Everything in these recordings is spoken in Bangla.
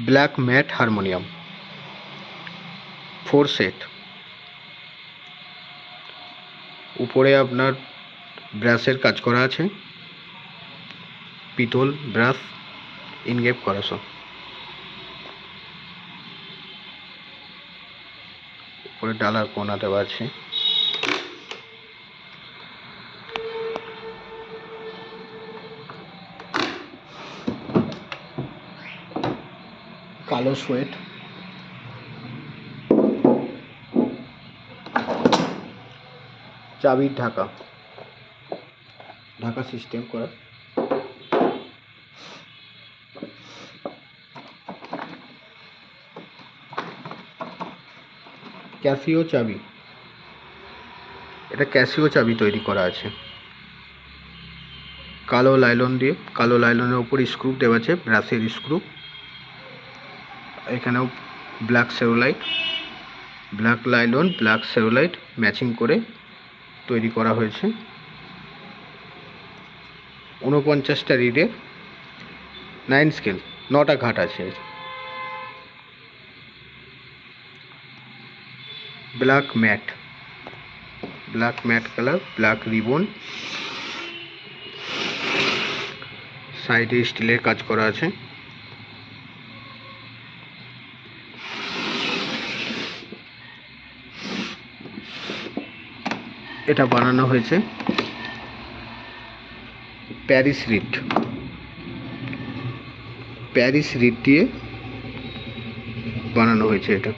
Black mat harmonium 4 set. উপরে আপনার ব্রাশের কাজ করা আছে, পিতল ব্রাশ ইনগেপ করা সব। উপরে ডালার কোনা দেওয়া আছে। কালো সোয়েট, চাবির ঢাকা, ঢাকা সিস্টেম করা। ক্যাসিও চাবি, এটা ক্যাসিও চাবি তৈরি করা আছে। কালো লাইলন দিয়ে, কালো লাইলনের উপর স্ক্রু দেওয়া আছে, ব্রাশের স্ক্রু। এখানেও ব্ল্যাক সেরোলাইট, ব্ল্যাক লাইলন ব্ল্যাক সেরোলাইট ম্যাচিং করে তৈরি করা হয়েছে। 49টা রিডে 9 স্কেল, 9টা ঘাট আছে। Black mat, black matte colour, black ribbon, সাইডে স্টিলের কাজ করা আছে। এটা বানানো হয়েছে প্যারিস রিড, প্যারিস রিড দিয়ে বানানো হয়েছে এটা।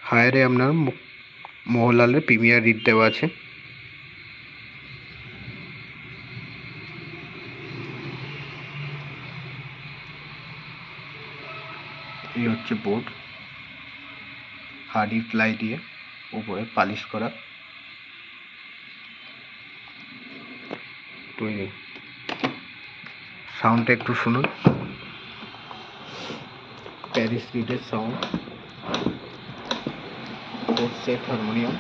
হায়ারে আপনার মোহনলালের প্রিমিয়ার রিড দেওয়া আছে। এই হচ্ছে বোর্ড, হার্ডি প্লাই দিয়ে উপরে পালিশ করা তৈরি। সাউন্ডটা একটু শুনুন, প্যারিস রিডের সাউন্ড। 4 set harmonium.